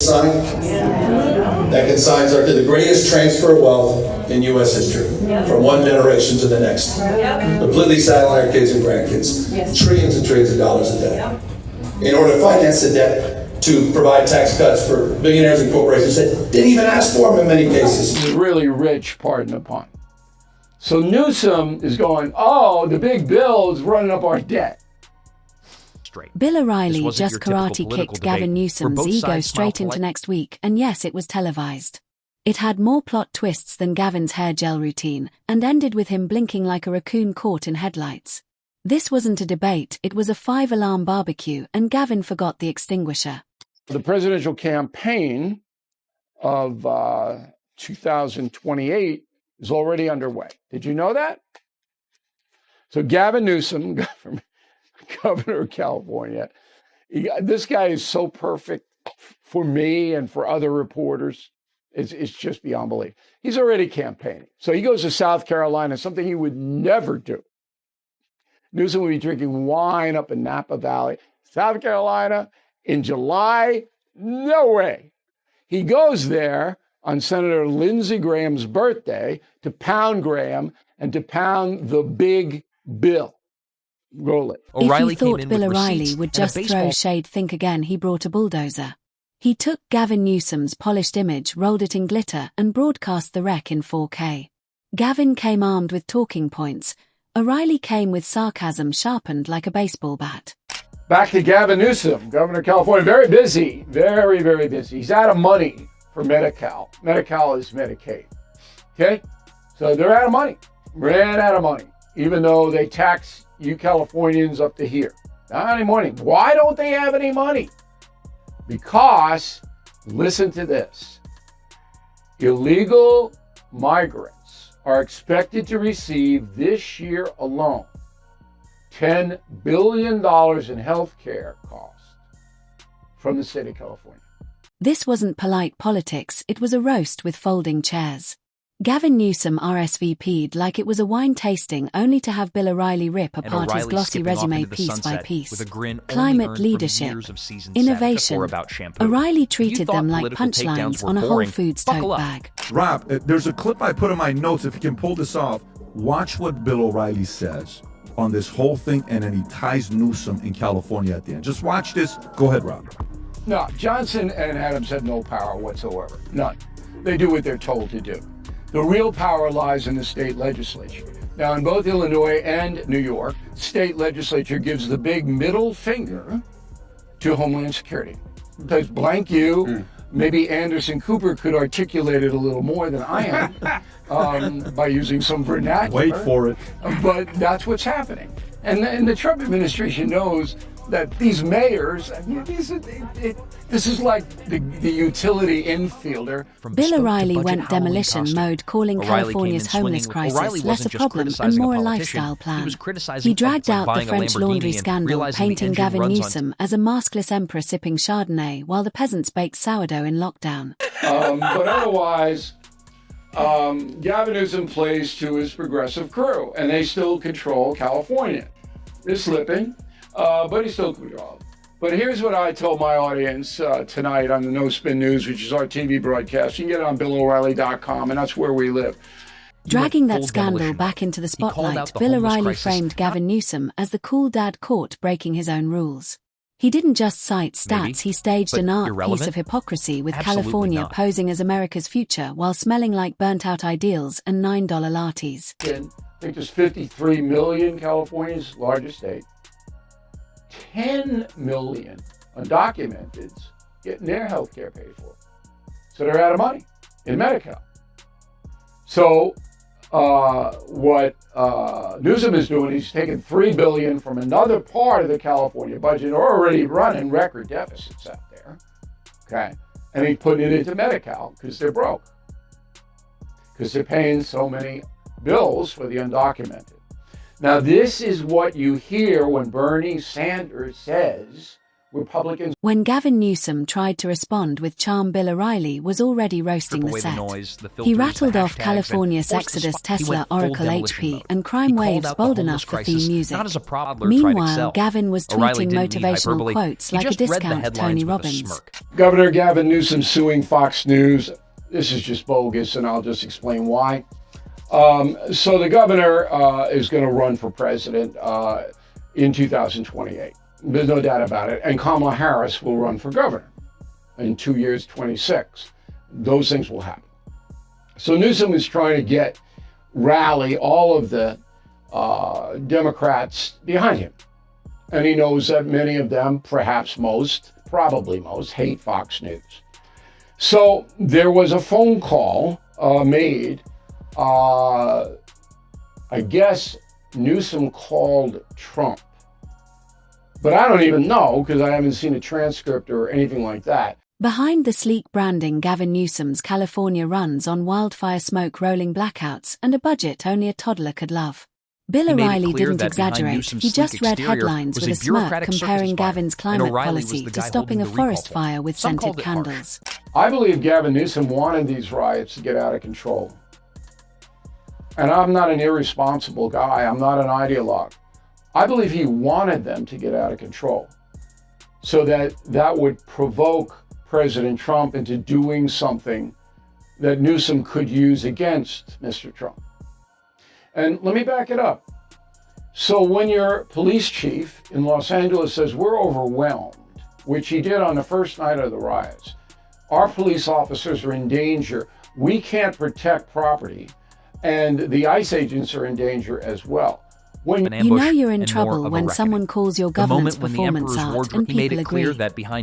sign? That consigns our to the greatest transfer of wealth in U.S. history, from one generation to the next. Completely saddling our kids and grandkids. Trillions and trillions of dollars a day. In order to finance the debt, to provide tax cuts for billionaires and corporations that didn't even ask for them in many cases. Really rich, pardon the pun. So Newsom is going, oh, the big bill is running up our debt. Bill O'Reilly just karate kicked Gavin Newsom's ego straight into next week, and yes, it was televised. It had more plot twists than Gavin's hair gel routine, and ended with him blinking like a raccoon caught in headlights. This wasn't a debate, it was a 5-alarm barbecue, and Gavin forgot the extinguisher. The presidential campaign of 2028 is already underway. Did you know that? So Gavin Newsom, governor of California, this guy is so perfect for me and for other reporters. It's just beyond belief. He's already campaigning. So he goes to South Carolina, something he would never do. Newsom would be drinking wine up in Napa Valley. South Carolina in July? No way. He goes there on Senator Lindsey Graham's birthday to pound Graham and to pound the big bill. Roll it. If you thought Bill O'Reilly would just throw shade, think again. He brought a bulldozer. He took Gavin Newsom's polished image, rolled it in glitter, and broadcast the wreck in 4K. Gavin came armed with talking points. O'Reilly came with sarcasm sharpened like a baseball bat. Back to Gavin Newsom, governor of California. Very busy. Very, very busy. He's out of money for Medi-Cal. Medi-Cal is Medicaid. Okay? So they're out of money. Ran out of money. Even though they tax you Californians up to here. Not any money. Why don't they have any money? Because, listen to this, illegal migrants are expected to receive this year alone $10 billion in health care costs from the state of California. This wasn't polite politics, it was a roast with folding chairs. Gavin Newsom RSVP'd like it was a wine tasting, only to have Bill O'Reilly rip apart his glossy resume piece by piece. Climate leadership, innovation. O'Reilly treated them like punchlines on a Whole Foods tote bag. Rob, there's a clip I put in my notes. If you can pull this off, watch what Bill O'Reilly says on this whole thing, and then he ties Newsom in California at the end. Just watch this. Go ahead, Rob. No, Johnson and Adams had no power whatsoever. None. They do what they're told to do. The real power lies in the state legislature. Now, in both Illinois and New York, state legislature gives the big middle finger to Homeland Security. Because blank you, maybe Anderson Cooper could articulate it a little more than I am by using some vernacular. Wait for it. But that's what's happening. And the Trump administration knows that these mayors, this is like the utility infielder. Bill O'Reilly went demolition mode, calling California's homeless crisis less a problem and more a lifestyle plan. He dragged out the French laundry scandal, painting Gavin Newsom as a maskless emperor sipping Chardonnay while the peasants baked sourdough in lockdown. But otherwise, Gavin Newsom plays to his progressive crew, and they still control California. They're slipping. But he's still controlled. But here's what I told my audience tonight on the No Spin News, which is our TV broadcast. You can get it on BillO'Reilly.com, and that's where we live. Dragging that scandal back into the spotlight, Bill O'Reilly framed Gavin Newsom as the cool dad caught breaking his own rules. He didn't just cite stats, he staged an art piece of hypocrisy with California posing as America's future while smelling like burnt-out ideals and $9 lattes. I think there's 53 million California's largest state. 10 million undocumented getting their health care paid for. So they're out of money in Medi-Cal. So what Newsom is doing, he's taking $3 billion from another part of the California budget, already running record deficits out there, okay? And he's putting it into Medi-Cal because they're broke, because they're paying so many bills for the undocumented. Now, this is what you hear when Bernie Sanders says Republicans. When Gavin Newsom tried to respond with charm, Bill O'Reilly was already roasting the set. He rattled off California's Exodus, Tesla, Oracle, HP, and crime waves bold enough for theme music. Meanwhile, Gavin was tweeting motivational quotes like a discount Tony Robbins. Governor Gavin Newsom suing Fox News. This is just bogus, and I'll just explain why. So the governor is going to run for president in 2028. There's no doubt about it. And Kamala Harris will run for governor in 2 years, 26. Those things will happen. So Newsom is trying to rally all of the Democrats behind him. And he knows that many of them, perhaps most, probably most, hate Fox News. So there was a phone call made. I guess Newsom called Trump. But I don't even know because I haven't seen a transcript or anything like that. Behind the sleek branding, Gavin Newsom's California runs on wildfire smoke, rolling blackouts, and a budget only a toddler could love. Bill O'Reilly didn't exaggerate. He just read headlines with a smirk comparing Gavin's climate policy to stopping a forest fire with scented candles. I believe Gavin Newsom wanted these riots to get out of control. And I'm not an irresponsible guy. I'm not an ideologue. I believe he wanted them to get out of control so that would provoke President Trump into doing something that Newsom could use against Mr. Trump. And let me back it up. So when your police chief in Los Angeles says we're overwhelmed, which he did on the first night of the riots, our police officers are in danger, we can't protect property, and the ICE agents are in danger as well. You know you're in trouble when someone calls your government's performance art and people agree.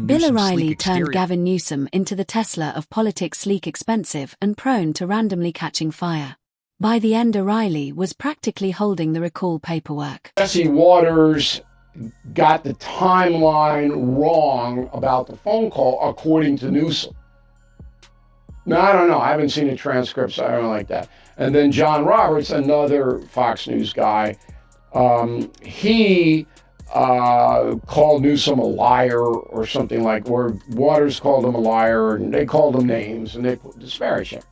Bill O'Reilly turned Gavin Newsom into the Tesla of politics, sleek, expensive, and prone to randomly catching fire. By the end, O'Reilly was practically holding the recall paperwork. Jesse Waters got the timeline wrong about the phone call, according to Newsom. Now, I don't know. I haven't seen a transcript, so I don't like that. And then John Roberts, another Fox News guy, he called Newsom a liar or something like, where Waters called him a liar, and they called him names, and they disparaged him.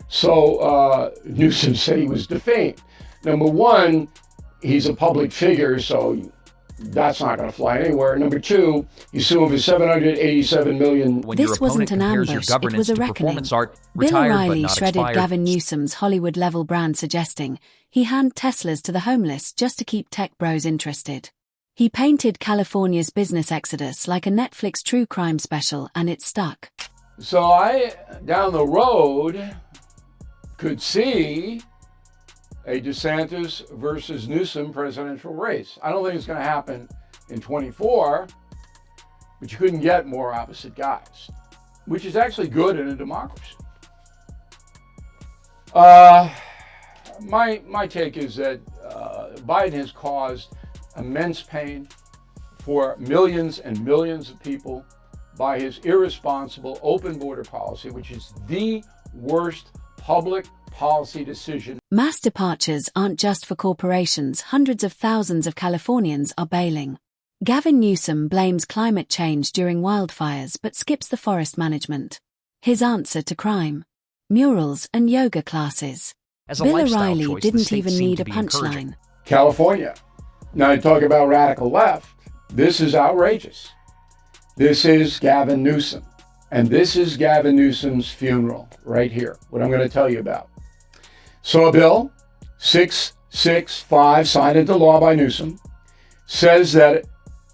So Newsom said he was defamed. Number one, he's a public figure, so that's not going to fly anywhere. Number two, you sue him for $787 million. This wasn't an ambush, it was a reckoning. Bill O'Reilly shredded Gavin Newsom's Hollywood-level brand, suggesting he handed Teslas to the homeless just to keep tech bros interested. He painted California's business exodus like a Netflix true crime special, and it stuck. So I, down the road, could see a DeSantis versus Newsom presidential race. I don't think it's going to happen in 24, but you couldn't get more opposite guys, which is actually good in a democracy. My take is that Biden has caused immense pain for millions and millions of people by his irresponsible open border policy, which is the worst public policy decision. Mass departures aren't just for corporations. Hundreds of thousands of Californians are bailing. Gavin Newsom blames climate change during wildfires but skips the forest management. His answer to crime: murals and yoga classes. Bill O'Reilly didn't even need a punchline. California. Now you talk about radical left. This is outrageous. This is Gavin Newsom. And this is Gavin Newsom's funeral right here, what I'm going to tell you about. So a bill, 665, signed into law by Newsom, says that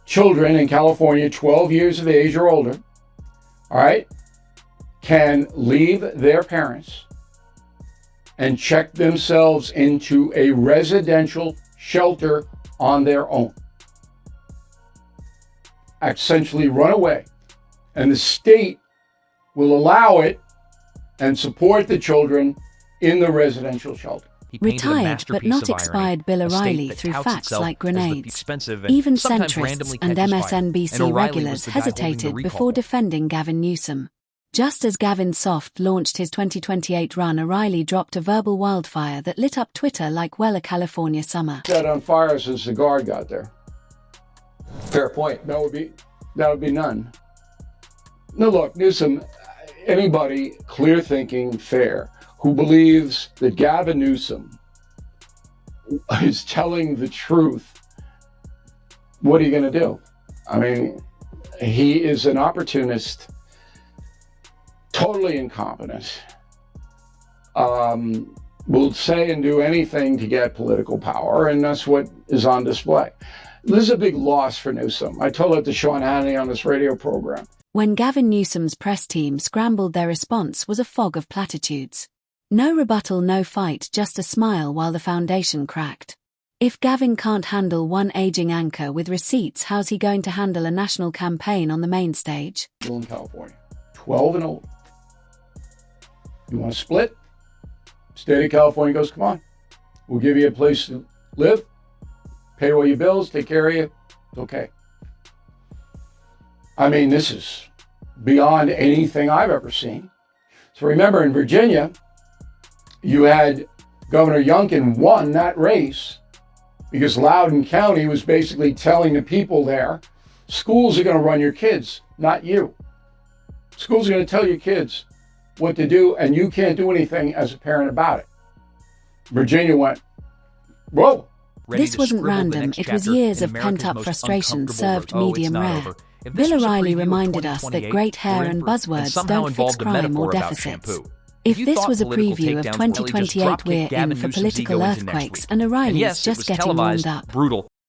children in California 12 years of age or older, all right, can leave their parents and check themselves into a residential shelter on their own. Essentially run away. And the state will allow it and support the children in the residential shelter. Retired but not expired Bill O'Reilly threw facts like grenades. Even centrists and MSNBC regulars hesitated before defending Gavin Newsom. Just as Gavin Soft launched his 2028 run, O'Reilly dropped a verbal wildfire that lit up Twitter like, well, a California summer. Set on fire since the guard got there. Fair point. That would be That would be none. No, look, Newsom, anybody clear-thinking, fair, who believes that Gavin Newsom is telling the truth, what are you going to do? I mean, he is an opportunist, totally incompetent, will say and do anything to get political power, and that's what is on display. This is a big loss for Newsom. I told it to Sean Hannity on this radio program. When Gavin Newsom's press team scrambled, their response was a fog of platitudes. No rebuttal, no fight, just a smile while the foundation cracked. If Gavin can't handle one aging anchor with receipts, how's he going to handle a national campaign on the main stage? In California, 12 and old. You want to split? State of California goes, come on. We'll give you a place to live, pay all your bills, take care of you. It's okay. I mean, this is beyond anything I've ever seen. So remember, in Virginia, you had Governor Youngkin won that race because Loudoun County was basically telling the people there, schools are going to run your kids, not you. Schools are going to tell your kids what to do, and you can't do anything as a parent about it. Virginia went, whoa. This wasn't random, it was years of pent-up frustration served medium rare. Bill O'Reilly reminded us that great hair and buzzwords don't fix crime or deficits. If this was a preview of 2028, we're in for political earthquakes, and O'Reilly's just getting warmed up. Brutal.